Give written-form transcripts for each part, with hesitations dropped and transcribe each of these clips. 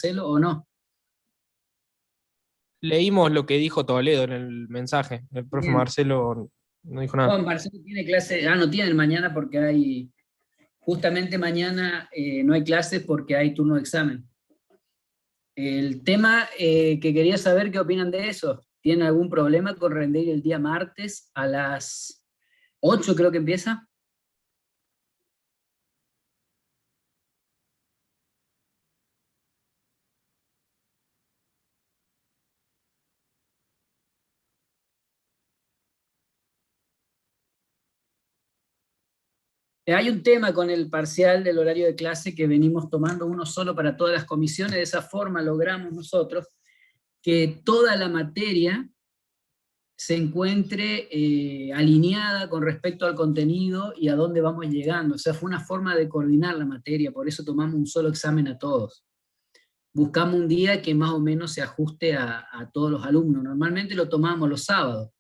Marcelo o no. Leímos lo que dijo Toledo en el mensaje. El profe Bien. Marcelo no dijo Oh, nada. Marcelo tiene clase, no tienen mañana porque justamente mañana no hay clases porque hay turno de examen. El tema que quería saber qué opinan de eso. ¿Tienen algún problema con rendir el día martes a las 8 creo que empieza? Hay un tema con el parcial del horario de clase que venimos tomando uno solo para todas las comisiones, de esa forma logramos nosotros que toda la materia se encuentre alineada con respecto al contenido y a dónde vamos llegando. O sea, fue una forma de coordinar la materia, por eso tomamos un solo examen a todos. Buscamos un día que más o menos se ajuste a todos los alumnos. Normalmente lo tomamos los sábados,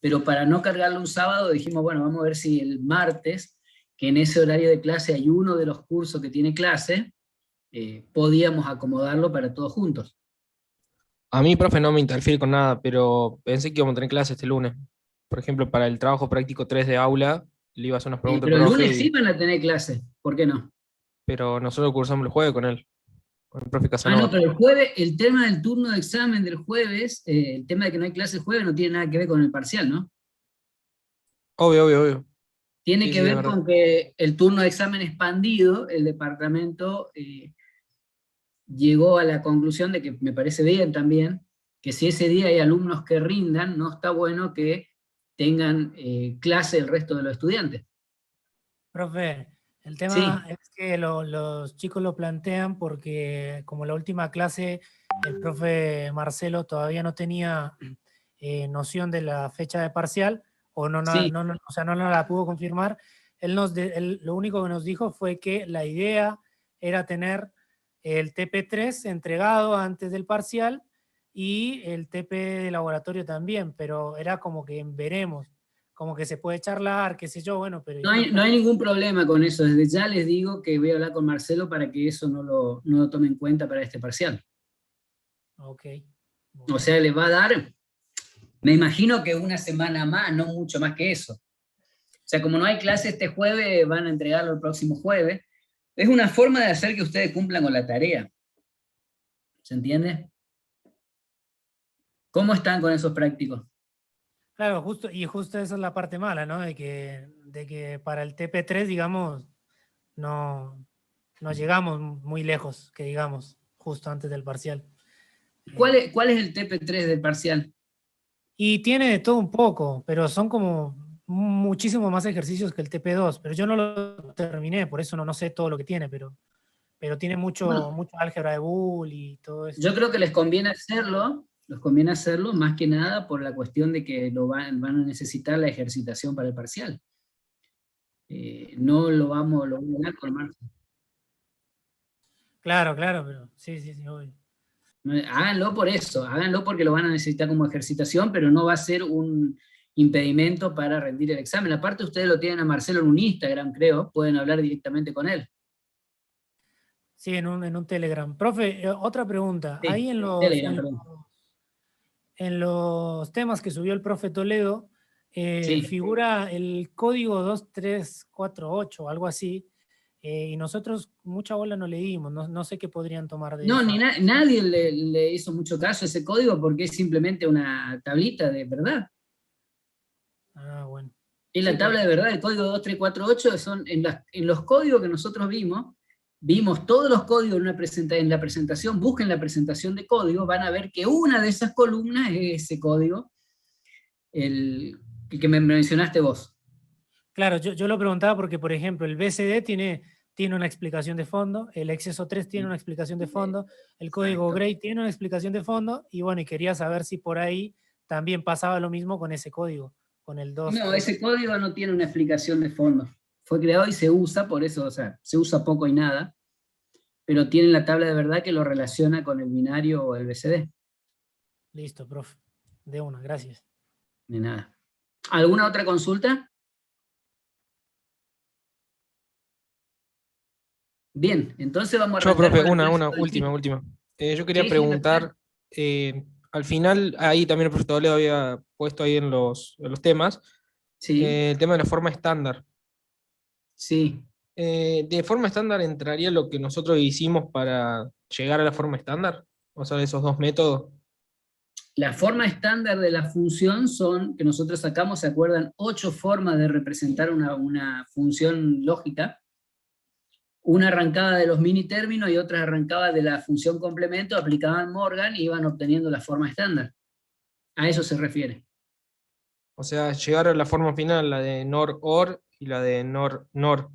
pero para no cargarlo un sábado dijimos, bueno, vamos a ver si el martes, que en ese horario de clase hay uno de los cursos que tiene clase, podíamos acomodarlo para todos juntos. A mí, profe, no me interfiere con nada, pero pensé que íbamos a tener clase este lunes. Por ejemplo, para el trabajo práctico 3 de aula, le iba a hacer unas preguntas al Pero el profe, lunes sí van a tener clase, ¿por qué no? pero nosotros cursamos el jueves con él, con el profe No, Casanova. pero el jueves, el tema del turno de examen del jueves, el tema de que no hay clase el jueves no tiene nada que ver con el parcial, ¿no? Obvio, obvio, obvio. Tiene Sí, que sí, es ver verdad. con que el turno de examen expandido, el departamento llegó a la conclusión de que me parece bien también, que si ese día hay alumnos que rindan, no está bueno que tengan clase el resto de los estudiantes. Profe, el tema Sí, es que los chicos lo plantean porque como la última clase el profe Marcelo todavía no tenía noción de la fecha de parcial o sí. o sea, no nos la pudo confirmar. Él lo único que nos dijo fue que la idea era tener el TP3 entregado antes del parcial y el TP de laboratorio también, pero era como que veremos, como que se puede charlar, qué sé yo, bueno, pero No hay ningún problema con eso. Desde ya les digo que voy a hablar con Marcelo para que eso no lo tome en cuenta para este parcial. Ok, O bueno. sea, les va a dar, me imagino que una semana más, no mucho más que eso. O sea, como no hay clase este jueves, van a entregarlo el próximo jueves. Es una forma de hacer que ustedes cumplan con la tarea. ¿Se entiende? ¿Cómo están con esos prácticos? Claro, justo esa es la parte mala, ¿no? De que para el TP3, digamos, no, no llegamos muy lejos, que digamos, justo antes del parcial. ¿Cuál es el TP3 del parcial? Y tiene de todo un poco, pero son como muchísimo más ejercicios que el TP2, pero yo no lo terminé, por eso no sé todo lo que tiene, pero tiene Bueno, mucho álgebra de Boole y todo eso. yo creo que les conviene hacerlo más que nada por la cuestión de que van a necesitar la ejercitación para el parcial. No lo voy a hablar con Marcelo. Claro, claro, pero sí, sí, sí, obvio. Háganlo por eso, háganlo porque lo van a necesitar como ejercitación, pero no va a ser un impedimento para rendir el examen. Aparte, ustedes lo tienen a Marcelo en un Instagram, creo, pueden hablar directamente con él. Sí, en un Telegram. Profe, otra pregunta. Ahí Sí, Telegram, perdón. en los temas que subió el profe Toledo, Sí. figura el código 2348 o algo así, y nosotros mucha bola no le dimos, no sé qué podrían tomar de No, esa. nadie le hizo mucho caso a ese código porque es simplemente una tablita de verdad. Ah, bueno. Es Sí, la porque, tabla de verdad, el código 2348 son en los códigos que nosotros vimos todos los códigos en la presentación, busquen la presentación de código, van a ver que una de esas columnas es ese código, el que me mencionaste vos. claro, yo lo preguntaba porque, por ejemplo, el BCD tiene una explicación de fondo, el exceso 3 tiene una explicación de fondo, el código Exacto. Gray tiene una explicación de fondo, y bueno, y quería saber si por ahí también pasaba lo mismo con ese código, con el 2, No, 3. ese código no tiene una explicación de fondo. Fue creado y se usa, por eso, o sea, se usa poco y nada, pero tiene la tabla de verdad que lo relaciona con el binario o el BCD. Listo, profe. De una, gracias. Ni nada. ¿Alguna otra consulta? Bien, entonces vamos a Yo, arrancar profe, con la una clase. última, última. Yo quería Sí, sí, preguntar, al final, ahí también el profesor Toledo había puesto ahí en los temas, sí, el tema de la forma estándar. sí. ¿De forma estándar entraría lo que nosotros hicimos para llegar a la forma estándar? O sea, esos dos métodos. La forma estándar de la función son, que nosotros sacamos, ¿se acuerdan? 8 formas de representar una función lógica. Una arrancaba de los mini términos y otra arrancaba de la función complemento, aplicaban Morgan y iban obteniendo la forma estándar. A eso se refiere. O sea, llegar a la forma final, la de NOR-OR y la de NOR-NOR.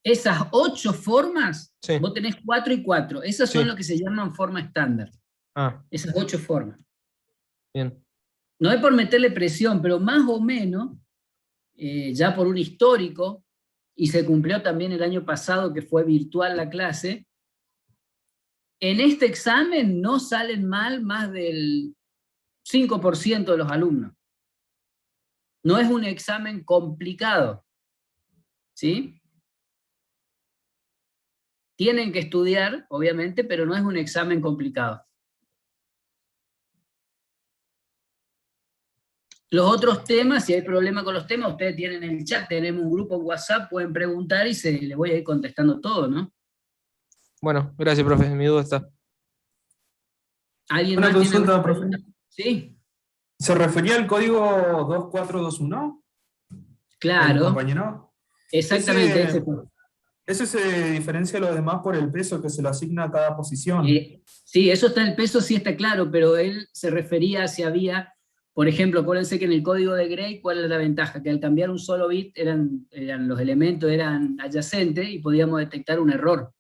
Esas 8 formas, Sí, vos tenés 4 y 4. Esas son lo sí. que se llaman forma estándar. Ah, Esas 8 formas. bien. No es por meterle presión, pero más o menos, ya por un histórico, y se cumplió también el año pasado que fue virtual la clase, en este examen no salen mal más del 5% de los alumnos. No es un examen complicado, ¿sí? Tienen que estudiar, obviamente, pero no es un examen complicado. Los otros temas, si hay problema con los temas, ustedes tienen el chat, tenemos un grupo en WhatsApp, pueden preguntar y les voy a ir contestando todo, ¿no? Bueno, gracias, profe. Mi duda está. ¿Alguien Una más tiene alguna consulta, profe. pregunta? Sí, ¿Se refería al código 2421? El claro, compañero. exactamente. Ese, ese se diferencia de los demás por el peso que se le asigna a cada posición. Sí, eso está el peso, sí está claro, pero él se refería a si había, por ejemplo, acuérdense que en el código de Gray, ¿cuál es la ventaja? Que al cambiar un solo bit, los elementos eran adyacentes y podíamos detectar un error.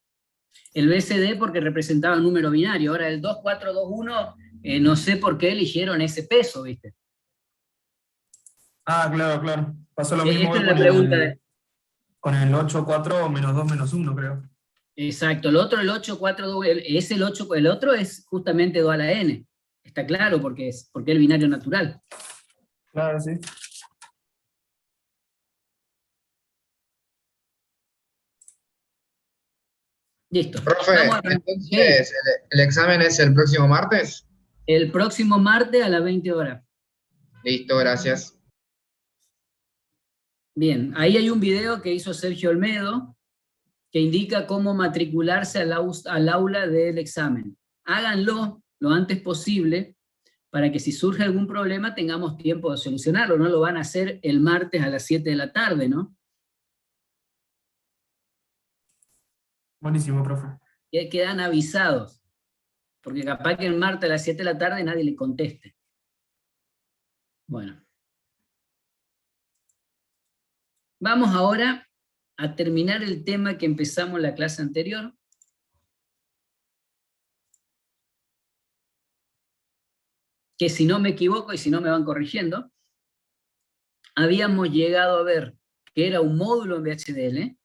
El BCD porque representaba un número binario, ahora el 2421, no sé por qué eligieron ese peso, ¿viste? Ah, claro, claro. Pasó lo mismo Esta es hoy la pregunta. con el 84 menos 2 menos 1, creo. Exacto, el otro, el 842, es el 8, el otro es justamente 2 a la n. Está claro porque es el binario natural. Claro, sí. Listo. Vamos Profe, a entonces, ¿el examen es el próximo martes? el próximo martes a las 20 horas. Listo, gracias. Bien, ahí hay un video que hizo Sergio Olmedo que indica cómo matricularse al aula del examen. Háganlo lo antes posible para que si surge algún problema tengamos tiempo de solucionarlo. No lo van a hacer el martes a las 7 de la tarde, ¿no? Buenísimo, profe. Quedan avisados, porque capaz que el martes a las 7 de la tarde nadie le conteste. Bueno. Vamos ahora a terminar el tema que empezamos en la clase anterior. Que si no me equivoco y si no me van corrigiendo, habíamos llegado a ver que era un módulo en VHDL.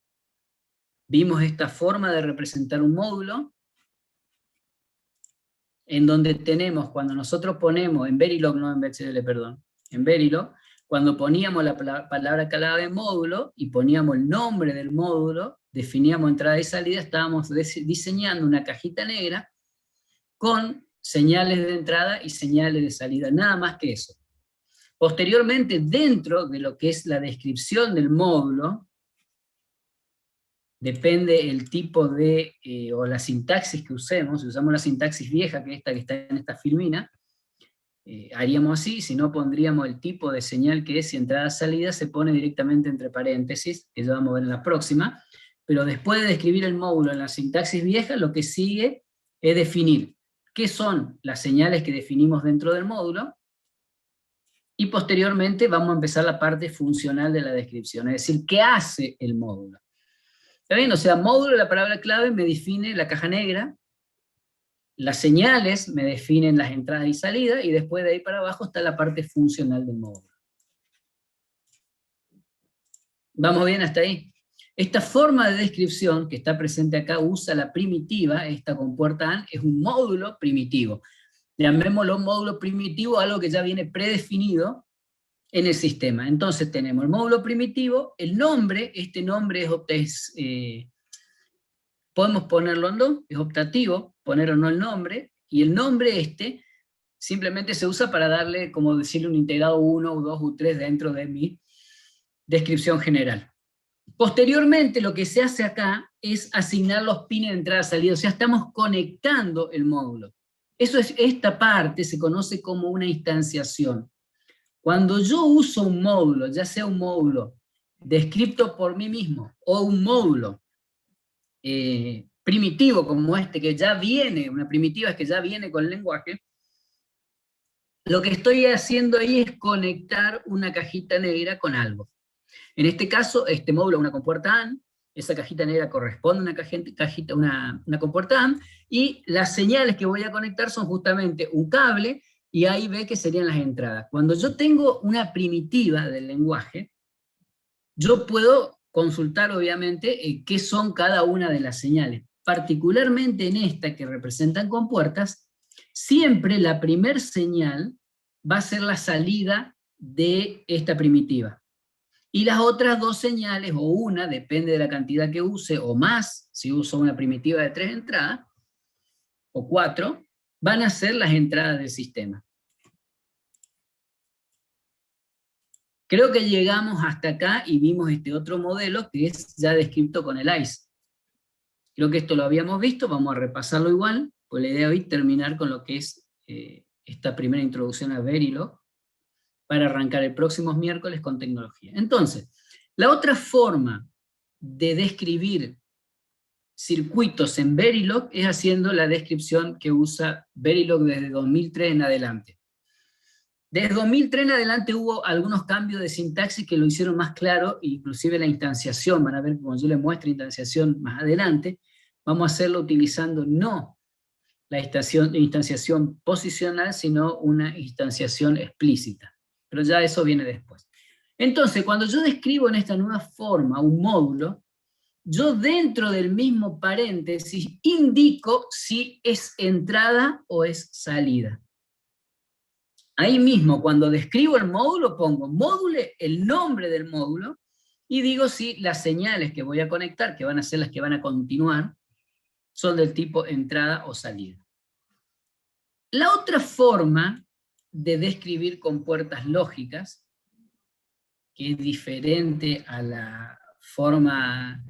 Vimos esta forma de representar un módulo, en donde tenemos, cuando nosotros ponemos, en Verilog, no en VHDL, perdón, en Verilog, cuando poníamos la palabra clave módulo y poníamos el nombre del módulo, definíamos entrada y salida, estábamos diseñando una cajita negra con señales de entrada y señales de salida, nada más que eso. Posteriormente, dentro de lo que es la descripción del módulo, depende el tipo de, o la sintaxis que usemos. Si usamos la sintaxis vieja, que es esta que está en esta filmina, haríamos así, si no pondríamos el tipo de señal que es, y entrada-salida se pone directamente entre paréntesis, que ya vamos a ver en la próxima, pero después de describir el módulo en la sintaxis vieja, lo que sigue es definir qué son las señales que definimos dentro del módulo, y posteriormente vamos a empezar la parte funcional de la descripción, es decir, qué hace el módulo. ¿Está bien? O sea, módulo, la palabra clave me define la caja negra, las señales me definen las entradas y salidas, y después de ahí para abajo está la parte funcional del módulo. ¿Vamos bien hasta ahí? Esta forma de descripción que está presente acá usa la primitiva, esta con puerta AND, es un módulo primitivo. Llamémoslo módulo primitivo, algo que ya viene predefinido en el sistema. Entonces tenemos el módulo primitivo, el nombre, este nombre podemos ponerlo en dos, es optativo, poner o no el nombre, Y el nombre simplemente se usa para darle, como decirle, un integrado U1, U2, U3 dentro de mi descripción general. Posteriormente, lo que se hace acá es asignar los pines de entrada y salida, o sea, estamos conectando el módulo. Esta parte se conoce como una instanciación. Cuando yo uso un módulo, ya sea un módulo descrito por mí mismo, o un módulo primitivo como que ya viene, una primitiva es que ya viene con el lenguaje, lo que estoy haciendo ahí es conectar una cajita negra con algo. En este caso, este módulo es una compuerta AND, esa cajita negra corresponde a una compuerta AND, y las señales que voy a conectar son justamente un cable, y ahí ve que serían las entradas. Cuando yo tengo una primitiva del lenguaje, yo puedo consultar obviamente qué son cada una de las señales. Particularmente en esta que representan compuertas, siempre la primer señal va a ser la salida de esta primitiva. Y las otras dos señales, o una, depende de la cantidad que use, o más, si uso una primitiva de 3 entradas, o 4, van a ser las entradas del sistema. Creo que llegamos hasta acá y vimos este otro modelo que es ya descrito con el ICE. Creo que esto lo habíamos visto, vamos a repasarlo igual, pues la idea hoy es terminar con lo que es esta primera introducción a Verilog, para arrancar el próximo miércoles con tecnología. Entonces, la otra forma de describir circuitos en Verilog es haciendo la descripción que usa Verilog desde 2003 en adelante. Desde 2003 en adelante hubo algunos cambios de sintaxis que lo hicieron más claro, inclusive la instanciación, van a ver como yo les muestro instanciación más adelante, vamos a hacerlo utilizando no la instanciación posicional, sino una instanciación explícita. Pero ya eso viene después. Entonces, cuando yo describo en esta nueva forma un módulo, yo dentro del mismo paréntesis indico si es entrada o es salida. Ahí mismo, cuando describo el módulo, pongo módule, el nombre del módulo, y digo si las señales que voy a conectar, que van a ser las que van a continuar, son del tipo entrada o salida. La otra forma de describir compuertas lógicas, que es diferente a la forma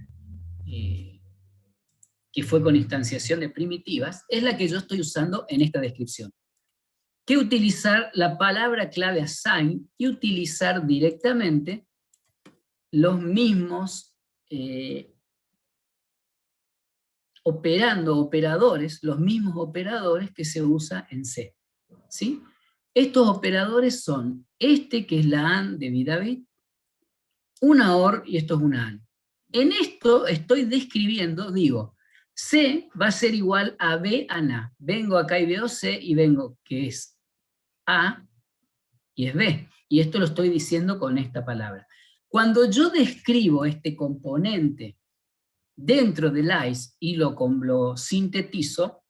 que fue con instanciación de primitivas, es la que yo estoy usando en esta descripción. Que utilizar la palabra clave assign y utilizar directamente los mismos los mismos operadores que se usa en C. ¿Sí? Estos operadores son que es la AND de bit a bit, una OR y esto es una AND. En esto estoy describiendo, digo, C va a ser igual a B a A. Vengo acá y veo C y vengo que es A y es B. Y esto lo estoy diciendo con esta palabra. Cuando yo describo este componente dentro del ICE y lo sintetizo,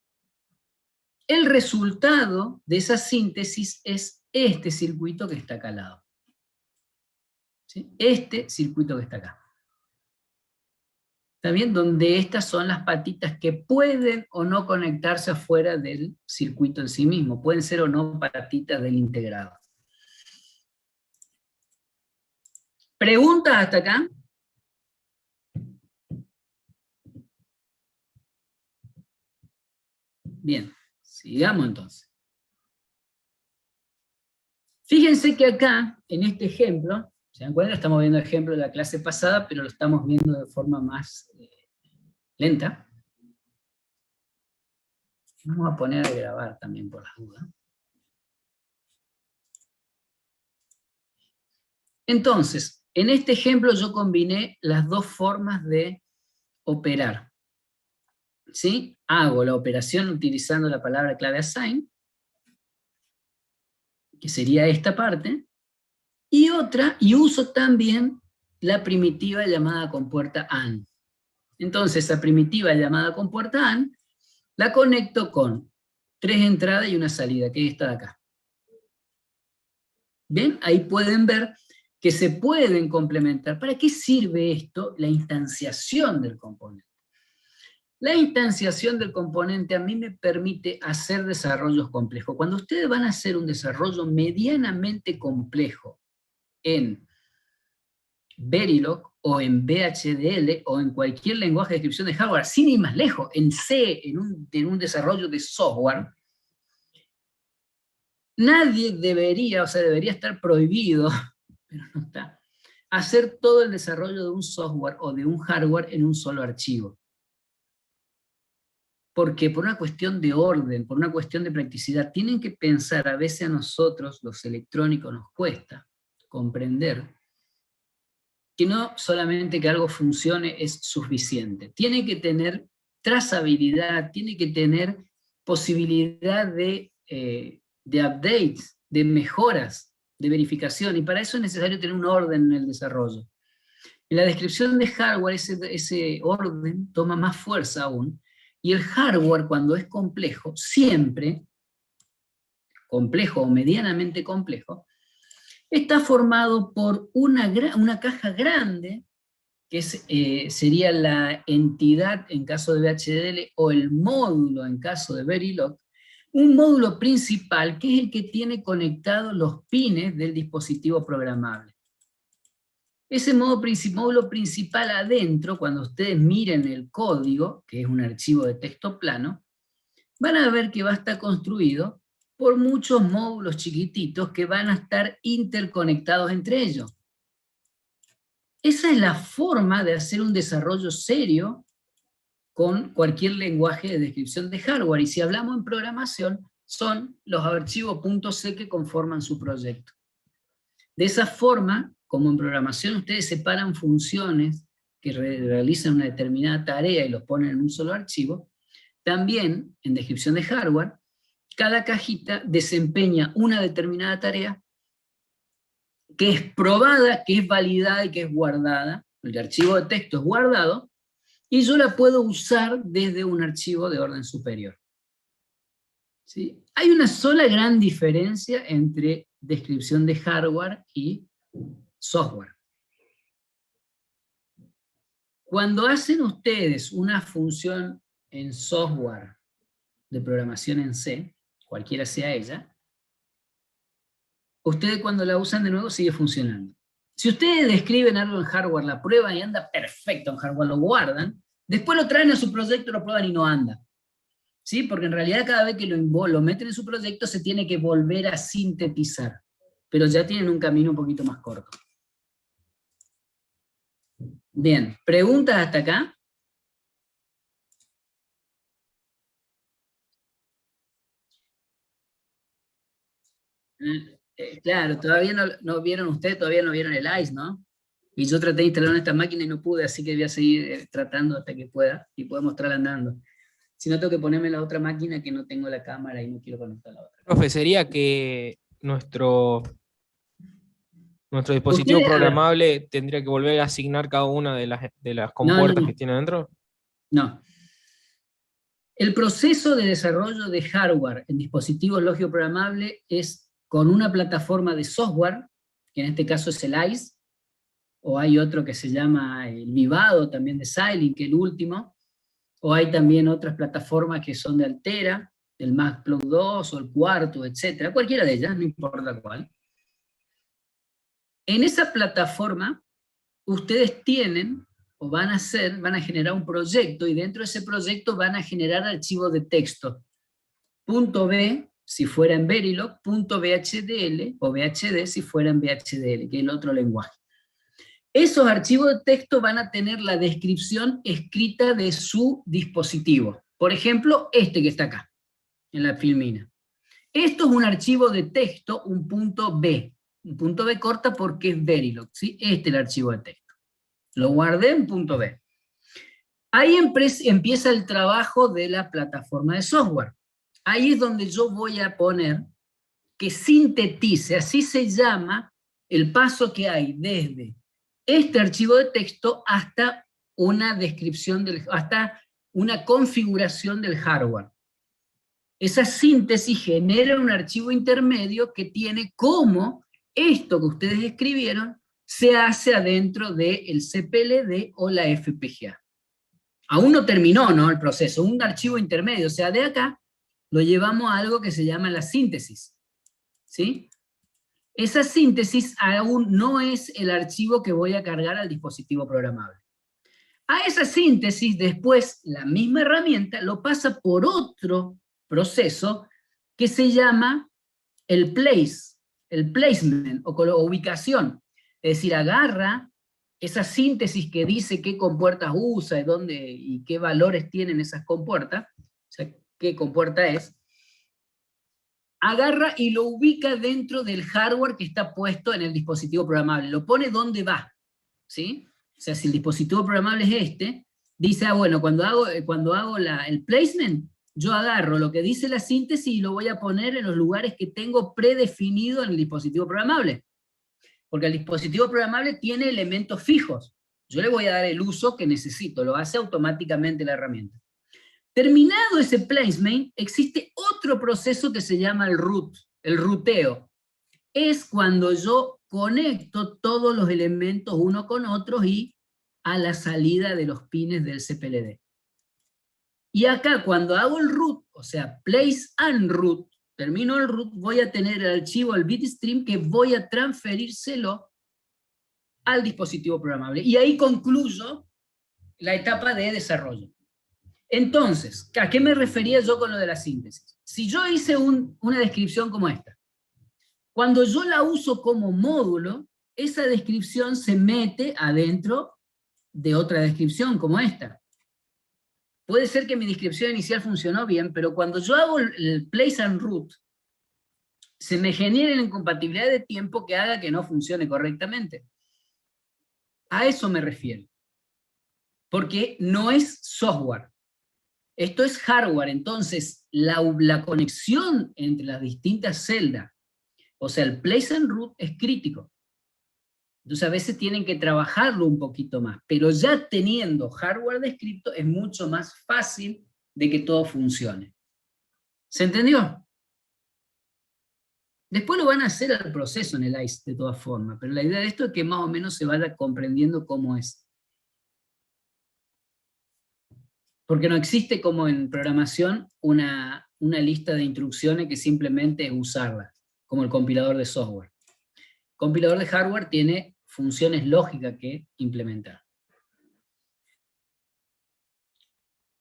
el resultado de esa síntesis es este circuito que está acá al lado. ¿Sí? Este circuito que está acá. ¿Está bien? Donde estas son las patitas que pueden o no conectarse afuera del circuito en sí mismo. Pueden ser o no patitas del integrado. ¿Preguntas hasta acá? Bien, sigamos entonces. Fíjense que acá, en este ejemplo, ¿se dan cuenta? Estamos viendo el ejemplo de la clase pasada, pero lo estamos viendo de forma más lenta. Vamos a poner a grabar también por las dudas. Entonces, en este ejemplo yo combiné las dos formas de operar. ¿Sí? Hago la operación utilizando la palabra clave assign, que sería esta parte, y uso también la primitiva llamada compuerta AND. Entonces, esa primitiva llamada compuerta AND la conecto con 3 entradas y una salida, que es esta de acá. ¿Bien? Ahí pueden ver que se pueden complementar. ¿Para qué sirve esto? La instanciación del componente. La instanciación del componente a mí me permite hacer desarrollos complejos. Cuando ustedes van a hacer un desarrollo medianamente complejo en Verilog o en VHDL o en cualquier lenguaje de descripción de hardware, sin ir más lejos, en C, en un desarrollo de software, nadie debería, o sea, debería estar prohibido, pero no está, hacer todo el desarrollo de un software o de un hardware en un solo archivo. Porque por una cuestión de orden, por una cuestión de practicidad, tienen que pensar, a veces a nosotros, los electrónicos, nos cuesta comprender que no solamente que algo funcione es suficiente. Tiene que tener trazabilidad, tiene que tener posibilidad de updates, de mejoras, de verificación, y para eso es necesario tener un orden en el desarrollo. En la descripción de hardware ese orden toma más fuerza aún, y el hardware, cuando es complejo, siempre, complejo o medianamente complejo, está formado por una caja grande, que sería la entidad en caso de VHDL, o el módulo en caso de Verilog, un módulo principal que es el que tiene conectados los pines del dispositivo programable. Ese módulo principal adentro, cuando ustedes miren el código, que es un archivo de texto plano, van a ver que va a estar construido por muchos módulos chiquititos que van a estar interconectados entre ellos. Esa es la forma de hacer un desarrollo serio con cualquier lenguaje de descripción de hardware, y si hablamos en programación, son los archivos .c que conforman su proyecto. De esa forma, como en programación ustedes separan funciones que realizan una determinada tarea y los ponen en un solo archivo, también en descripción de hardware, cada cajita desempeña una determinada tarea que es probada, que es validada y que es guardada. El archivo de texto es guardado, y yo la puedo usar desde un archivo de orden superior. ¿Sí? Hay una sola gran diferencia entre descripción de hardware y software. Cuando hacen ustedes una función en software de programación en C, cualquiera sea ella, ustedes cuando la usan de nuevo sigue funcionando. Si ustedes describen algo en hardware, la prueban y anda perfecto en hardware, lo guardan, después lo traen a su proyecto, lo prueban y no anda. ¿Sí? Porque en realidad cada vez que lo meten en su proyecto se tiene que volver a sintetizar, pero ya tienen un camino un poquito más corto. Bien, ¿preguntas hasta acá? Claro, todavía no vieron ustedes, todavía no vieron el ICE, ¿no? Y yo traté de instalar esta máquina y no pude, así que voy a seguir tratando hasta que pueda, y pueda mostrarla andando. Si no, tengo que ponerme la otra máquina que no tengo la cámara y no quiero conectar la otra. Profe, sería que nuestro dispositivo programable tendría que volver a asignar cada una de las compuertas que tiene dentro. No. El proceso de desarrollo de hardware en dispositivos lógico programables es con una plataforma de software, que en este caso es el ICE, o hay otro que se llama el Vivado, también de Xilinx, que es el último, o hay también otras plataformas que son de Altera, el Matplotlib o el Quarto, etc. Cualquiera de ellas, no importa cuál. En esa plataforma, ustedes tienen, o van a generar un proyecto, y dentro de ese proyecto van a generar archivos de texto. .b, si fuera en Verilog, .bhdl, o VHD, si fuera en VHDL, que es el otro lenguaje. Esos archivos de texto van a tener la descripción escrita de su dispositivo. Por ejemplo, este que está acá, en la filmina. Esto es un archivo de texto, un .b. Un .b corta porque es Verilog, ¿sí? Este es el archivo de texto. Lo guardé en .b. Ahí empieza el trabajo de la plataforma de software. Ahí es donde yo voy a poner que sintetice, así se llama el paso que hay desde este archivo de texto hasta una descripción, hasta una configuración del hardware. Esa síntesis genera un archivo intermedio que tiene cómo esto que ustedes escribieron se hace adentro del CPLD o la FPGA. Aún no terminó, ¿no?, el proceso, un archivo intermedio. O sea, de acá lo llevamos a algo que se llama la síntesis, ¿sí? Esa síntesis aún no es el archivo que voy a cargar al dispositivo programable. A esa síntesis, después, la misma herramienta lo pasa por otro proceso que se llama el placement, o ubicación. Es decir, agarra esa síntesis que dice qué compuertas usa, y qué valores tienen esas compuertas, o sea, qué compuerta es, agarra y lo ubica dentro del hardware que está puesto en el dispositivo programable, lo pone donde va, ¿sí? O sea, si el dispositivo programable es este, dice, bueno, cuando hago el placement, yo agarro lo que dice la síntesis y lo voy a poner en los lugares que tengo predefinido en el dispositivo programable. Porque el dispositivo programable tiene elementos fijos. Yo le voy a dar el uso que necesito, lo hace automáticamente la herramienta. Terminado ese placement, existe otro proceso que se llama el root, el ruteo. Es cuando yo conecto todos los elementos uno con otros y a la salida de los pines del CPLD. Y acá cuando hago el root, o sea, place and root, termino el root, voy a tener el archivo, el bitstream, que voy a transferírselo al dispositivo programable. Y ahí concluyo la etapa de desarrollo. Entonces, ¿a qué me refería yo con lo de la síntesis? Si yo hice una descripción como esta, cuando yo la uso como módulo, esa descripción se mete adentro de otra descripción como esta. Puede ser que mi descripción inicial funcionó bien, pero cuando yo hago el place and root, se me genera la incompatibilidad de tiempo que haga que no funcione correctamente. A eso me refiero. Porque no es software. Esto es hardware. Entonces, la conexión entre las distintas celdas, o sea, el place and root, es crítico. Entonces, a veces tienen que trabajarlo un poquito más. Pero ya teniendo hardware descrito, es mucho más fácil de que todo funcione. ¿Se entendió? Después lo van a hacer al proceso en el ICE de todas formas, pero la idea de esto es que más o menos se vaya comprendiendo cómo es. Porque no existe como en programación una lista de instrucciones que simplemente es usarla, como el compilador de software. El compilador de hardware tiene funciones lógicas que implementar.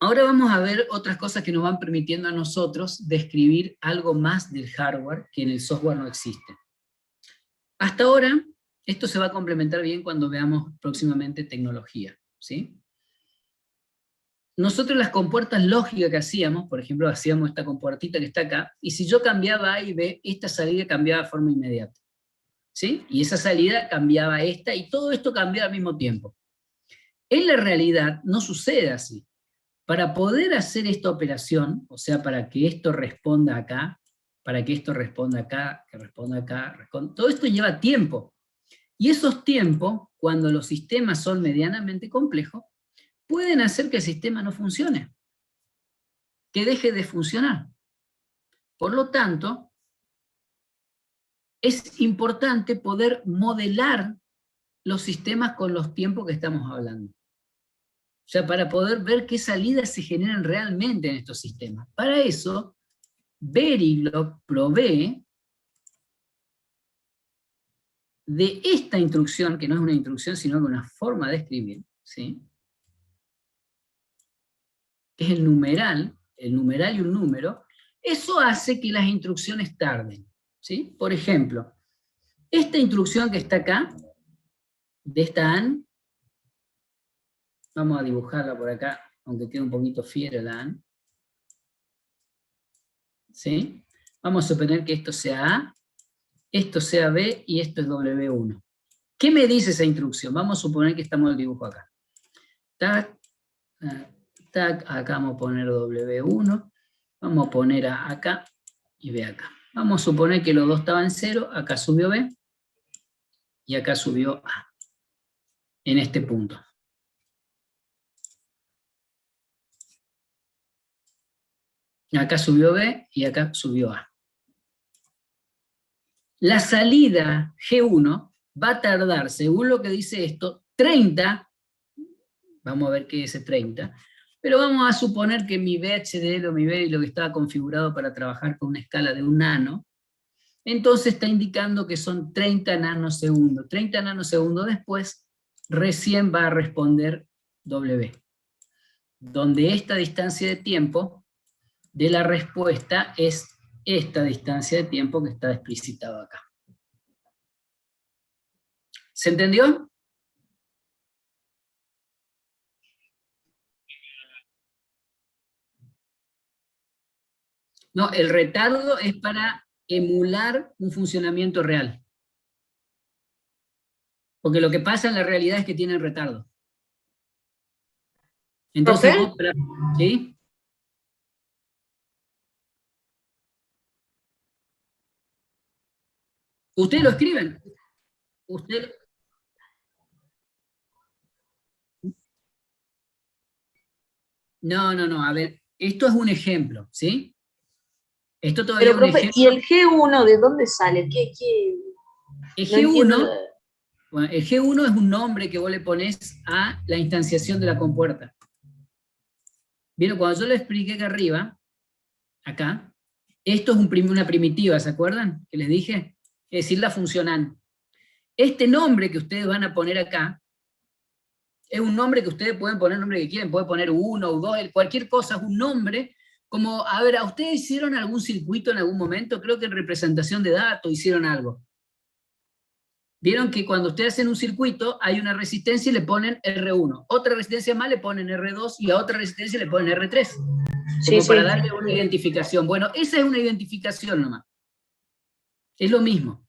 Ahora vamos a ver otras cosas que nos van permitiendo a nosotros describir algo más del hardware que en el software no existe. Hasta ahora, esto se va a complementar bien cuando veamos próximamente tecnología, ¿sí? Nosotros las compuertas lógicas que hacíamos, por ejemplo, hacíamos esta compuertita que está acá, y si yo cambiaba A y B, esta salida cambiaba de forma inmediata, ¿sí? Y esa salida cambiaba esta, y todo esto cambiaba al mismo tiempo. En la realidad no sucede así. Para poder hacer esta operación, o sea, para que esto responda acá, para que esto responda acá, que responda acá, todo esto lleva tiempo. Y esos tiempos, cuando los sistemas son medianamente complejos, pueden hacer que el sistema no funcione, que deje de funcionar. Por lo tanto, es importante poder modelar los sistemas con los tiempos que estamos hablando. O sea, para poder ver qué salidas se generan realmente en estos sistemas. Para eso, Verilog provee de esta instrucción, que no es una instrucción, sino una forma de escribir, ¿sí? Que es el numeral y un número. Eso hace que las instrucciones tarden, ¿sí? Por ejemplo, esta instrucción que está acá, de esta AND, vamos a dibujarla por acá, aunque quede un poquito fiera la AND. ¿Sí? Vamos a suponer que esto sea A, esto sea B y esto es W1. ¿Qué me dice esa instrucción? Vamos a suponer que estamos en el dibujo acá. Tac, tac, acá vamos a poner W1, vamos a poner A acá y B acá. Vamos a suponer que los dos estaban en 0, acá subió B y acá subió A, en este punto. Acá subió B y acá subió A. La salida G1 va a tardar, según lo que dice esto, 30, vamos a ver qué es ese 30, Pero vamos a suponer que mi VHDL o mi Verilog estaba configurado para trabajar con una escala de 1 nano, entonces está indicando que son 30 nanosegundos. 30 nanosegundos después, recién va a responder W, donde esta distancia de tiempo de la respuesta es esta distancia de tiempo que está explicitado acá. ¿Se entendió? No, el retardo es para emular un funcionamiento real. Porque lo que pasa en la realidad es que tienen retardo. Entonces, ¿sí? Ustedes lo escriben. Usted... No, a ver, esto es un ejemplo, ¿sí? Esto todavía es un ejemplo. ¿Y el G1 de dónde sale? El G1, bueno, el G1 es un nombre que vos le pones a la instanciación de la compuerta. ¿Vieron? Cuando yo le expliqué acá arriba, acá, esto es una primitiva, ¿se acuerdan? Que les dije, es decir, la función AND. Este nombre que ustedes van a poner acá, es un nombre que ustedes pueden poner el nombre que quieren, pueden poner U1, U2, cualquier cosa, es un nombre, como, a ver, ¿a ustedes hicieron algún circuito en algún momento? Creo que en representación de datos hicieron algo. Vieron que cuando ustedes hacen un circuito, hay una resistencia y le ponen R1, otra resistencia más le ponen R2, y a otra resistencia le ponen R3, como para darle una identificación. Bueno, esa es una identificación nomás. Es lo mismo.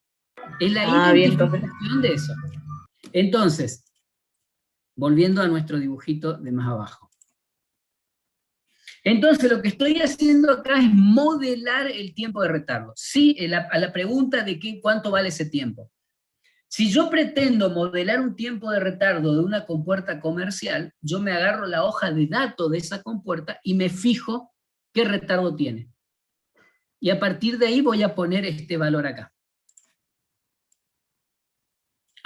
Es la identificación de eso. Entonces, volviendo a nuestro dibujito de más abajo. Entonces, lo que estoy haciendo acá es modelar el tiempo de retardo. Sí, a la pregunta de cuánto vale ese tiempo. Si yo pretendo modelar un tiempo de retardo de una compuerta comercial, yo me agarro la hoja de datos de esa compuerta y me fijo qué retardo tiene. Y a partir de ahí voy a poner este valor acá.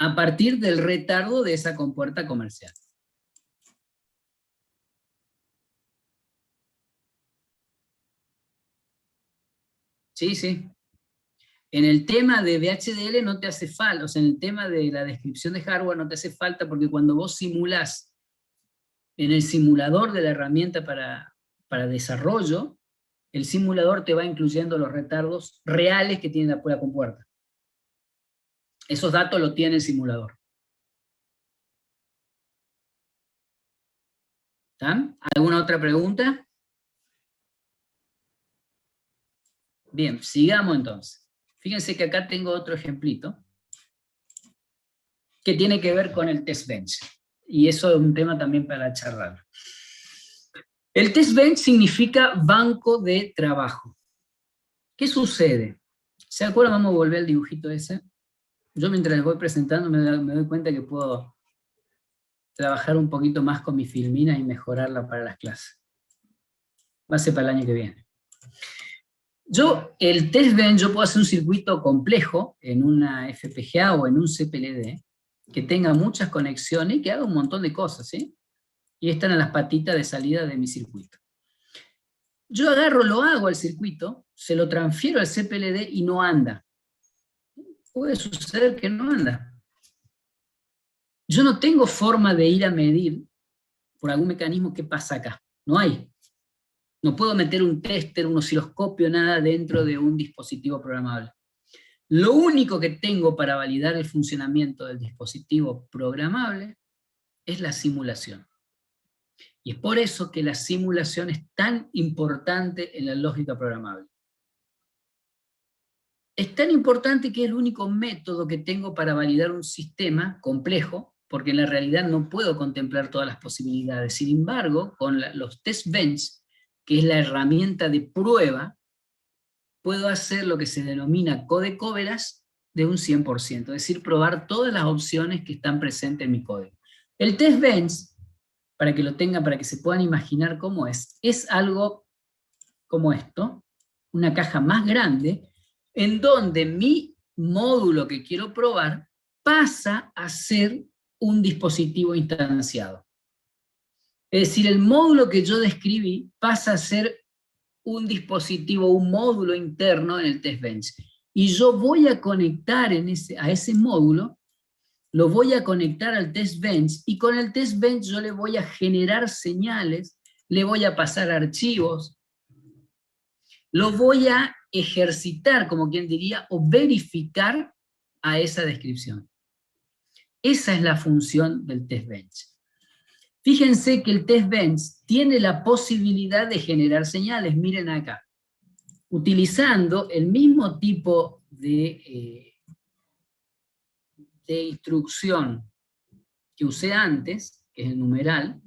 A partir del retardo de esa compuerta comercial. Sí, sí. En el tema de VHDL no te hace falta, o sea, en el tema de la descripción de hardware no te hace falta, porque cuando vos simulás en el simulador de la herramienta para desarrollo, el simulador te va incluyendo los retardos reales que tiene la compuerta. Esos datos los tiene el simulador. ¿Está? ¿Alguna otra pregunta? Bien, sigamos entonces. Fíjense que acá tengo otro ejemplito que tiene que ver con el test bench. Y eso es un tema también para charlar. El test bench significa banco de trabajo. ¿Qué sucede? ¿Se acuerdan? Vamos a volver al dibujito ese. Yo mientras les voy presentando me doy cuenta que puedo trabajar un poquito más con mi filmina y mejorarla para las clases. Va a ser para el año que viene. El test bench, yo puedo hacer un circuito complejo en una FPGA o en un CPLD, que tenga muchas conexiones y que haga un montón de cosas, ¿sí? Y están en las patitas de salida de mi circuito. Yo agarro, lo hago al circuito, se lo transfiero al CPLD y no anda. Puede suceder que no anda. Yo no tengo forma de ir a medir, por algún mecanismo, qué pasa acá. No hay. No puedo meter un tester, un osciloscopio, nada dentro de un dispositivo programable. Lo único que tengo para validar el funcionamiento del dispositivo programable es la simulación. Y es por eso que la simulación es tan importante en la lógica programable. Es tan importante que es el único método que tengo para validar un sistema complejo, porque en la realidad no puedo contemplar todas las posibilidades. Sin embargo, con los test bench, que es la herramienta de prueba, puedo hacer lo que se denomina code coverage de un 100%, es decir, probar todas las opciones que están presentes en mi código. El test bench, para que lo tengan, para que se puedan imaginar cómo es algo como esto, una caja más grande, en donde mi módulo que quiero probar pasa a ser un dispositivo instanciado. Es decir, el módulo que yo describí pasa a ser un dispositivo, un módulo interno en el test bench. Y yo voy a conectar a ese módulo, lo voy a conectar al test bench, y con el test bench yo le voy a generar señales, le voy a pasar archivos, lo voy a ejercitar, como quien diría, o verificar a esa descripción. Esa es la función del test bench. Fíjense que el test bench tiene la posibilidad de generar señales, miren acá. Utilizando el mismo tipo de instrucción que usé antes, que es el numeral,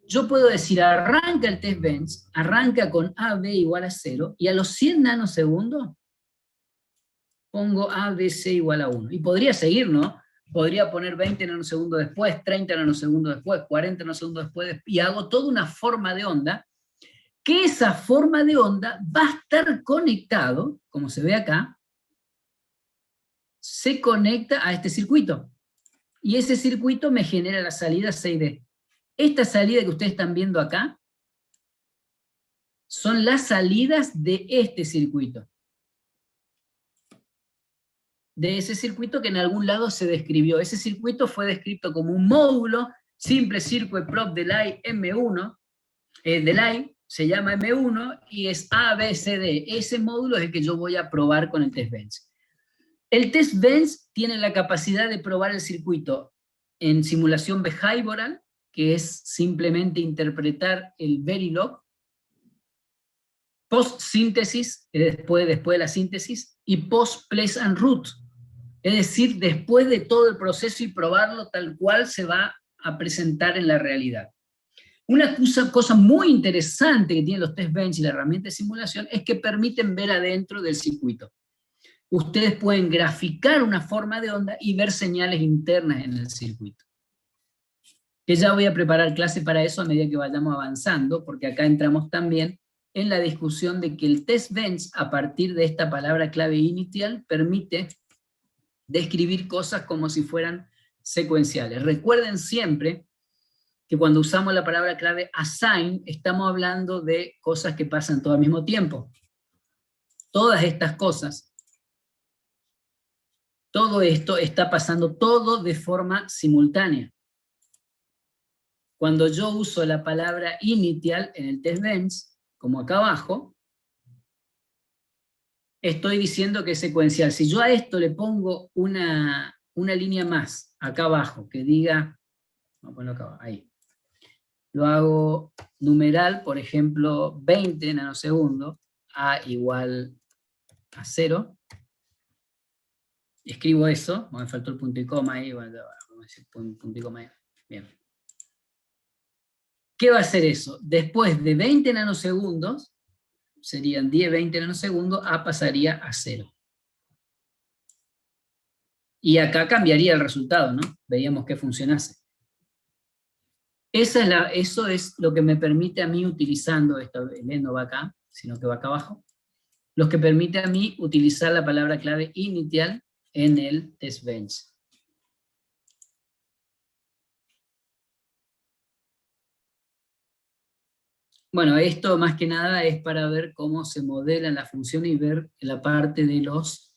yo puedo decir, arranca el test bench, arranca con AB igual a 0, y a los 100 nanosegundos pongo ABC igual a 1. Y podría seguir, ¿no? Podría poner 20 nanosegundos después, 30 nanosegundos después, 40 nanosegundos después, y hago toda una forma de onda, que esa forma de onda va a estar conectado, como se ve acá, se conecta a este circuito. Y ese circuito me genera la salida 6D. Esta salida que ustedes están viendo acá, son las salidas de este circuito. De ese circuito que en algún lado se describió. Ese circuito fue descrito como un módulo, simple circuit prop delay M1, delay, se llama M1, y es ABCD. Ese módulo es el que yo voy a probar con el test bench. El test bench tiene la capacidad de probar el circuito en simulación behavioral, que es simplemente interpretar el Verilog, post-síntesis, después de la síntesis, y post-place and route, es decir, después de todo el proceso y probarlo tal cual se va a presentar en la realidad. Una cosa muy interesante que tienen los test bench y la herramienta de simulación es que permiten ver adentro del circuito. Ustedes pueden graficar una forma de onda y ver señales internas en el circuito. Que ya voy a preparar clase para eso a medida que vayamos avanzando, porque acá entramos también en la discusión de que el test bench, a partir de esta palabra clave inicial, permite describir cosas como si fueran secuenciales. Recuerden siempre que cuando usamos la palabra clave assign, estamos hablando de cosas que pasan todo al mismo tiempo. Todas estas cosas, todo esto está pasando todo de forma simultánea. Cuando yo uso la palabra initial en el test bench, como acá abajo, estoy diciendo que es secuencial. Si yo a esto le pongo una línea más, acá abajo, que diga, vamos a ponerlo acá abajo, ahí. Lo hago numeral, por ejemplo, 20 nanosegundos, A igual a 0. Escribo eso, me faltó el punto y coma ahí, vamos a decir punto y coma ahí. Bien. ¿Qué va a hacer eso? Después de 20 nanosegundos, serían 10, 20 nanosegundos, A pasaría a 0. Y acá cambiaría el resultado, ¿no? Veíamos que funcionase. Eso es lo que me permite a mí, utilizando esto, el E no va acá, sino que va acá abajo, lo que permite a mí utilizar la palabra clave inicial en el test bench. Bueno, esto más que nada es para ver cómo se modelan las funciones y ver la parte de los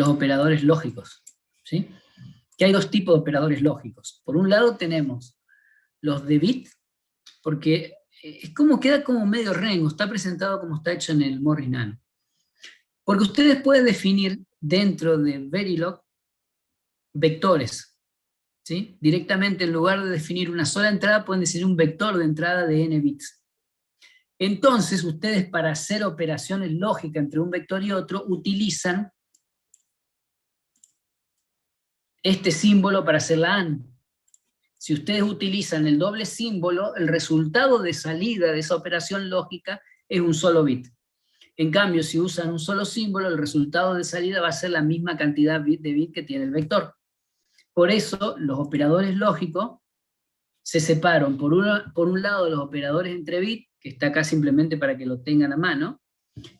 operadores lógicos, ¿sí? Que hay dos tipos de operadores lógicos. Por un lado tenemos los de bit, porque es como queda como medio rengo, está presentado como está hecho en el Morris Nano. Porque ustedes pueden definir dentro de Verilog vectores, ¿sí? Directamente, en lugar de definir una sola entrada, pueden definir un vector de entrada de n bits. Entonces, ustedes, para hacer operaciones lógicas entre un vector y otro, utilizan este símbolo para hacer la AND. Si ustedes utilizan el doble símbolo, el resultado de salida de esa operación lógica es un solo bit. En cambio, si usan un solo símbolo, el resultado de salida va a ser la misma cantidad de bit que tiene el vector. Por eso, los operadores lógicos se separan, por un lado, los operadores entre bits, que está acá simplemente para que lo tengan a mano,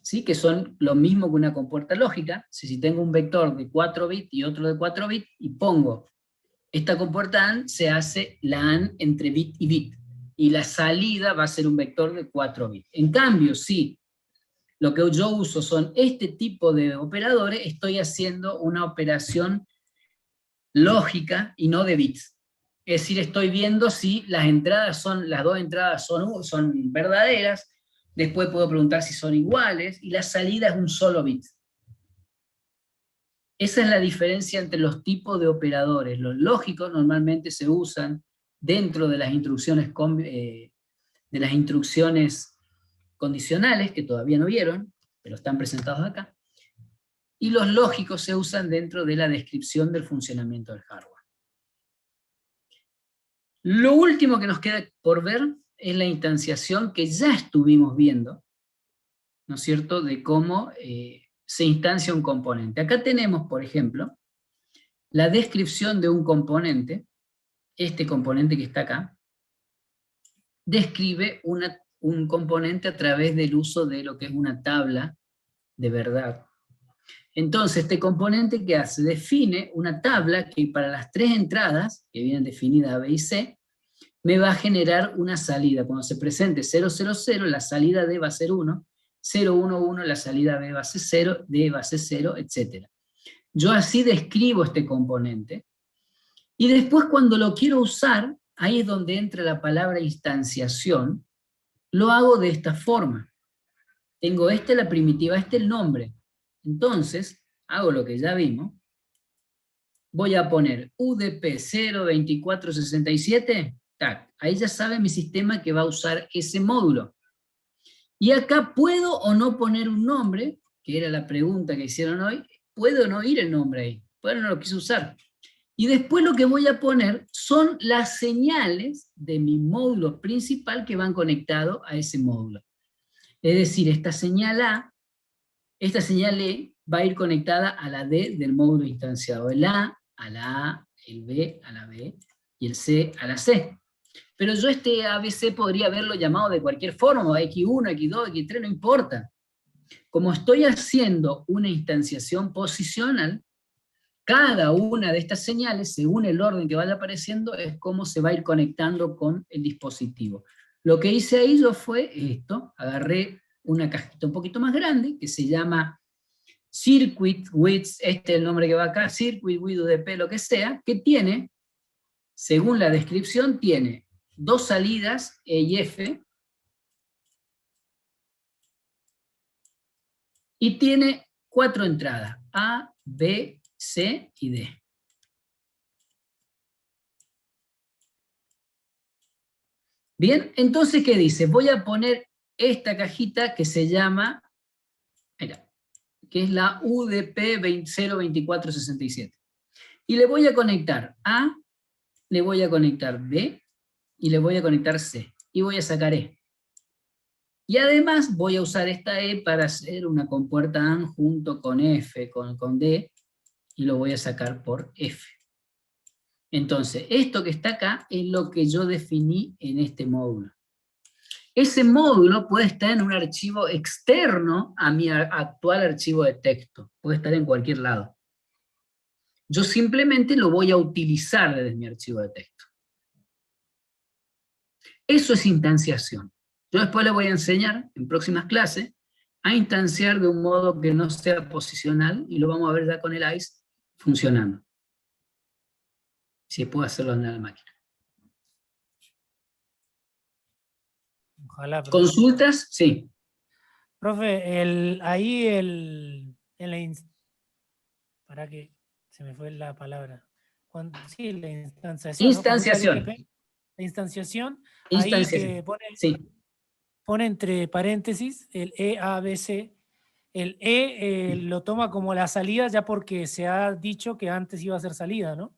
¿sí? Que son lo mismo que una compuerta lógica. Si tengo un vector de 4 bits y otro de 4 bits, y pongo Esta compuerta AND se hace la AND entre bit y bit, y la salida va a ser un vector de 4 bits. En cambio, si lo que yo uso son este tipo de operadores, estoy haciendo una operación lógica y no de bits. Es decir, estoy viendo si las dos entradas son verdaderas, después puedo preguntar si son iguales, y la salida es un solo bit. Esa es la diferencia entre los tipos de operadores. Los lógicos normalmente se usan dentro de las instrucciones condicionales, que todavía no vieron, pero están presentados acá, y los lógicos se usan dentro de la descripción del funcionamiento del hardware. Lo último que nos queda por ver es la instanciación que ya estuvimos viendo, ¿no es cierto?, de cómo se instancia un componente. Acá tenemos, por ejemplo, la descripción de un componente. Este componente que está acá describe un componente a través del uso de lo que es una tabla de verdad. Entonces, este componente, ¿qué hace? Define una tabla que para las 3 entradas, que vienen definidas A, B y C, me va a generar una salida. Cuando se presente 0, 0, 0, la salida D va a ser 1, 0, 1, 1, la salida B va a ser 0, D va a ser 0, etc. Yo así describo este componente, y después cuando lo quiero usar, ahí es donde entra la palabra instanciación, lo hago de esta forma. Tengo la primitiva, el nombre. Entonces, hago lo que ya vimos, voy a poner UDP 02467, tac, ahí ya sabe mi sistema que va a usar ese módulo. Y acá puedo o no poner un nombre, que era la pregunta que hicieron hoy, puedo o no ir el nombre ahí, puedo o no lo quise usar. Y después lo que voy a poner son las señales de mi módulo principal que van conectados a ese módulo. Es decir, esta señal A, esta señal E va a ir conectada a la D del módulo instanciado. El A a la A, el B a la B y el C a la C. Pero yo este ABC podría haberlo llamado de cualquier forma, X1, X2, X3, no importa. Como estoy haciendo una instanciación posicional, cada una de estas señales, según el orden que vaya apareciendo, es cómo se va a ir conectando con el dispositivo. Lo que hice ahí yo fue esto, agarré una cajita un poquito más grande, que se llama Circuit With, este es el nombre que va acá, Circuit With UDP, lo que sea, que tiene, según la descripción, tiene 2 salidas, E y F, y tiene 4 entradas, A, B, C y D. Bien, entonces, ¿qué dice? Voy a poner esta cajita que se llama, mira, que es la UDP 02467. Y le voy a conectar A, le voy a conectar B, y le voy a conectar C. Y voy a sacar E. Y además voy a usar esta E para hacer una compuerta AND junto con F, con D, y lo voy a sacar por F. Entonces, esto que está acá es lo que yo definí en este módulo. Ese módulo puede estar en un archivo externo a mi actual archivo de texto. Puede estar en cualquier lado. Yo simplemente lo voy a utilizar desde mi archivo de texto. Eso es instanciación. Yo después le voy a enseñar, en próximas clases, a instanciar de un modo que no sea posicional, y lo vamos a ver ya con el ICE funcionando. Si puedo hacerlo andar a la máquina. Ojalá, profe. ¿Consultas? Sí. Profe, para que se me fue la palabra. Sí, la instanciación. Instanciación. ¿No? La instanciación. Instanciación. Ahí que sí. pone entre paréntesis el EABC. El E lo toma como la salida ya porque se ha dicho que antes iba a ser salida, ¿no?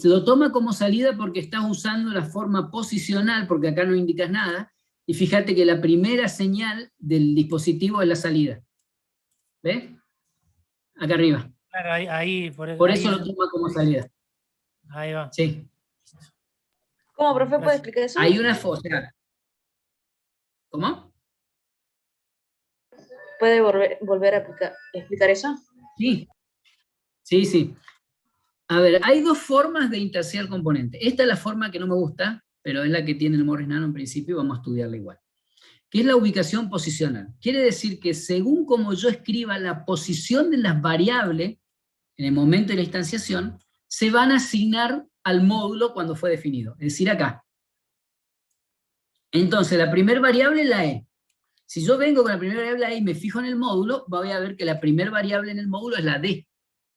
Lo toma como salida porque estás usando la forma posicional, porque acá no indicas nada, y fíjate que la primera señal del dispositivo es la salida. ¿Ves? Acá arriba. Claro, ahí por eso lo toma como salida. Ahí va. Sí. ¿Cómo, profe, puede explicar eso? Hay una fosa. ¿Cómo? ¿Puede volver a explicar eso? Sí. Sí, sí. A ver, hay dos formas de interciar componentes. Esta es la forma que no me gusta, pero es la que tiene el Morris Nano en principio y vamos a estudiarla igual. Que es la ubicación posicional. Quiere decir que según como yo escriba la posición de las variables en el momento de la instanciación, se van a asignar al módulo cuando fue definido, es decir, acá. Entonces, la primera variable es la E. Si yo vengo con la primera variable E y me fijo en el módulo, voy a ver que la primera variable en el módulo es la D.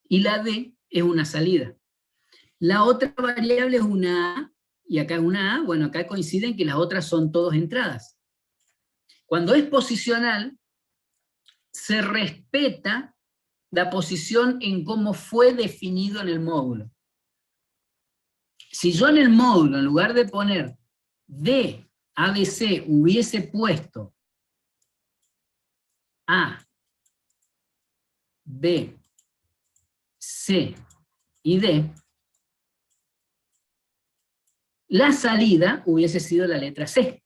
Y la D es una salida. La otra variable es una A, y acá es una A, bueno, acá coinciden que las otras son todas entradas. Cuando es posicional, se respeta la posición en cómo fue definido en el módulo. Si yo en el módulo, en lugar de poner D, ABC, hubiese puesto A, B, C y D, la salida hubiese sido la letra C.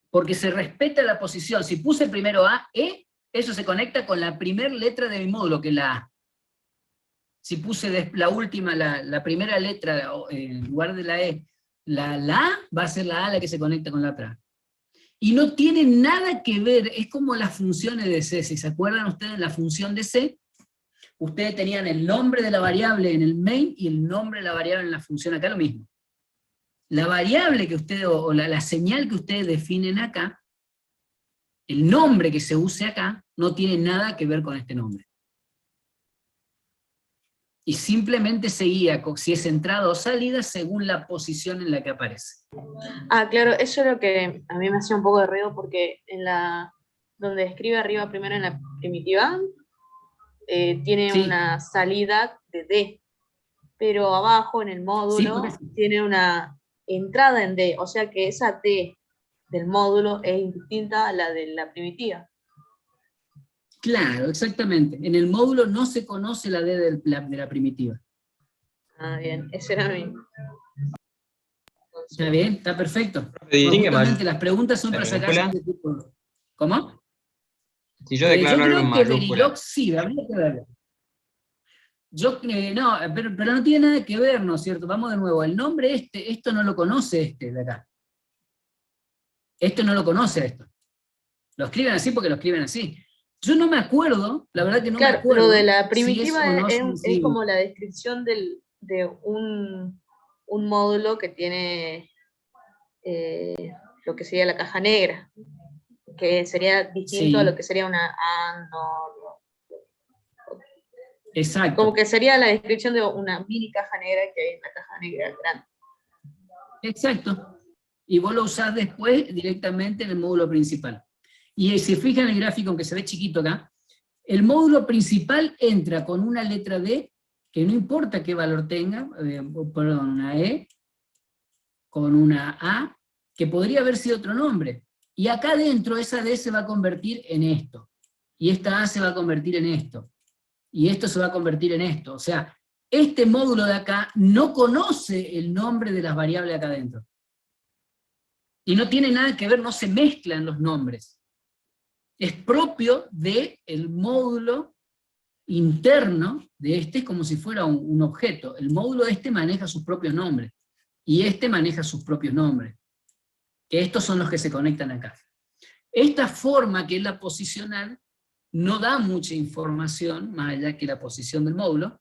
Porque se respeta la posición. Si puse primero A, E, eso se conecta con la primera letra de mi módulo, que es la A. Si puse la última, la primera letra, en lugar de la E, la A, va a ser la A la que se conecta con la otra. Y no tiene nada que ver, es como las funciones de C. Si se acuerdan ustedes de la función de C, ustedes tenían el nombre de la variable en el main y el nombre de la variable en la función acá, lo mismo. La variable que ustedes, o la señal que ustedes definen acá, el nombre que se use acá, no tiene nada que ver con este nombre. Y simplemente se guía si es entrada o salida según la posición en la que aparece. Ah, claro, eso es lo que a mí me hacía un poco de ruido porque en donde escribe arriba primero en la primitiva, tiene Sí. una salida de D, pero abajo en el módulo tiene una entrada en D, o sea que esa D del módulo es indistinta a la de la primitiva. Claro, exactamente. En el módulo no se conoce la D de la primitiva. Ah, bien, ese era mi... ¿Está bien? ¿Está perfecto? Distingue Justamente las preguntas son para sacarse mayúscula. este tipo. ¿Cómo? Si yo declaro Yo algo en creo que mayúscula, Verilog sí, habría que verlo. No, pero no tiene nada que ver, ¿no es cierto? Vamos de nuevo, el nombre esto no lo conoce este de acá. Esto no lo conoce esto. Lo escriben así porque lo escriben así. Yo no me acuerdo, la verdad que no me acuerdo. Lo de la si es primitiva o no es sensible. como la descripción de un módulo que tiene lo que sería la caja negra, que sería distinto a lo que sería una AND, Exacto. como que sería la descripción de una mini caja negra que hay en la caja negra grande. Exacto. Y vos lo usás después directamente en el módulo principal. Y si fijan el gráfico, aunque se ve chiquito acá, el módulo principal entra con una letra D, que no importa qué valor tenga, perdón, una E, con una A, que podría haber sido otro nombre. Y acá adentro esa D se va a convertir en esto. Y esta A se va a convertir en esto. Y esto se va a convertir en esto. O sea, este módulo de acá no conoce el nombre de las variables acá adentro. Y no tiene nada que ver, no se mezclan los nombres. Es propio del módulo interno de este, es como si fuera un objeto. El módulo este maneja sus propios nombres. Y este maneja sus propios nombres. Que estos son los que se conectan acá. Esta forma, que es la posicional, no da mucha información, más allá que la posición del módulo.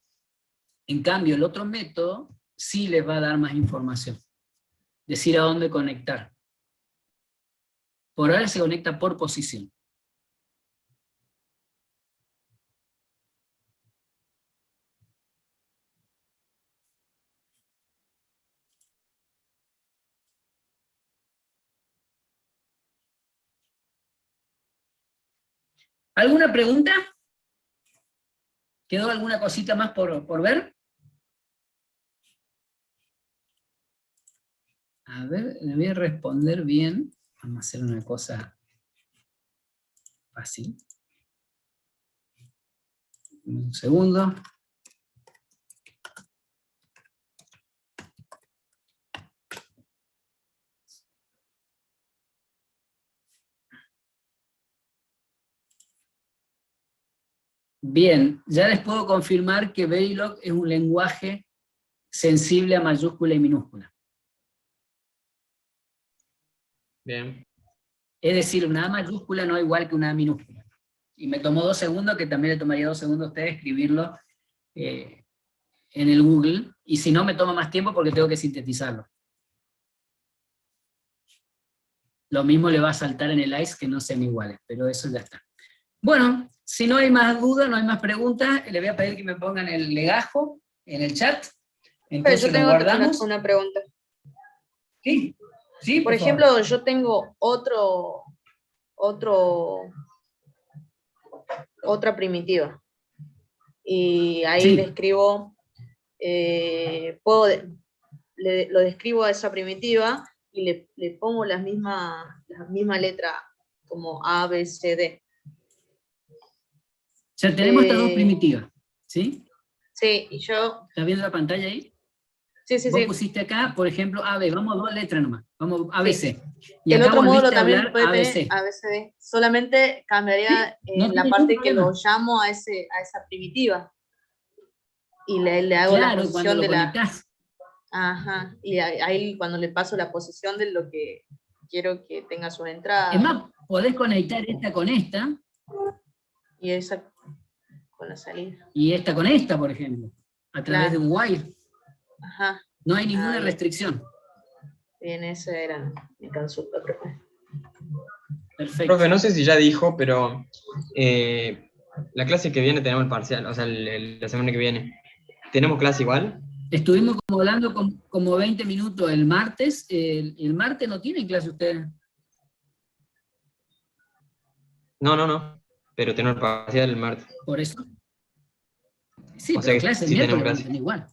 En cambio, el otro método sí les va a dar más información. Decir a dónde conectar. Por ahora se conecta por posición. ¿Alguna pregunta? ¿Quedó alguna cosita más por ver? A ver, le voy a responder bien. Vamos a hacer una cosa fácil. Un segundo. Bien, ya les puedo confirmar que Verilog es un lenguaje sensible a mayúscula y minúscula. Bien. Es decir, una A mayúscula no es igual que una A minúscula. Y me tomó 2 segundos, que también le tomaría 2 segundos a ustedes escribirlo en el Google, y si no me toma más tiempo porque tengo que sintetizarlo. Lo mismo le va a saltar en el ICE que no sean iguales, pero eso ya está. Bueno, si no hay más dudas, no hay más preguntas, le voy a pedir que me pongan el legajo en el chat. Pero Entonces yo lo tengo guardamos. una pregunta. Sí, sí, Por favor. ejemplo, yo tengo otra primitiva. Y ahí Sí. le escribo, lo describo a esa primitiva y le pongo la misma letra como A, B, C, D. Ya tenemos estas dos primitivas, ¿sí? Sí, y yo... ¿Estás viendo la pantalla ahí? Sí, sí, Vos sí. pusiste acá, por ejemplo, AB, vamos a 2 letras nomás, vamos a ABC. Y El acá otro módulo volviste a también hablar puede tener ABC. ABCD. Solamente cambiaría No la tiene parte ningún que lo problema. llamo a esa primitiva. Y le hago la Claro, cuando posición lo de la... conectás. Ajá. Y ahí cuando le paso la posición de lo que quiero que tenga su Es entrada. más, podés conectar esta con esta, Y esa con la salida. y esta con esta, por ejemplo, a través Claro. de un wire. Ajá. No hay ninguna Bien. restricción. Bien, esa era mi consulta, profe. Perfecto. Profe, no sé si ya dijo, pero la clase que viene tenemos el parcial, o sea, la semana que viene. ¿Tenemos clase igual? Estuvimos como hablando como 20 minutos el martes. El martes no tienen clase ustedes. No. Pero tenemos el parcial el martes. Por eso. Sí, O sea pero que clase el sí tenemos miércoles van a clase. tener igual.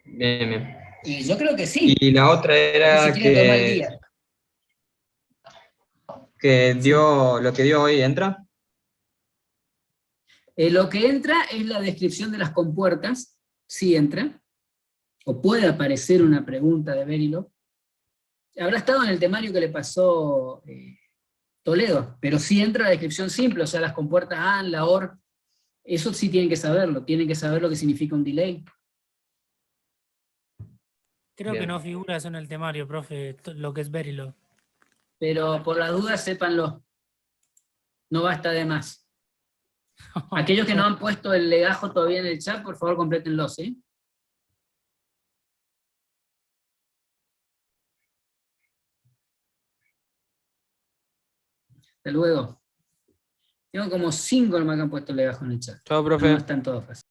Bien. Y yo creo que sí. Y la otra Después, si era quieren tomar el día. que lo que dio hoy entra. Lo que entra es la descripción de las compuertas, sí entra, o puede aparecer una pregunta de Verilog. Habrá estado en el temario que le pasó Toledo, pero sí entra la descripción simple, o sea, las compuertas AND, la OR, eso sí tienen que saber lo que significa un delay. Creo que Bien. no figura eso en el temario, profe, lo que es Verilog. Pero por la duda, sépanlo, no basta de más. Aquellos que no han puesto el legajo todavía en el chat, por favor, complétenlo, ¿sí? Hasta luego. Tengo como 5 nomás que han puesto el legajo en el chat. Chao, No, profe. están todos fáciles.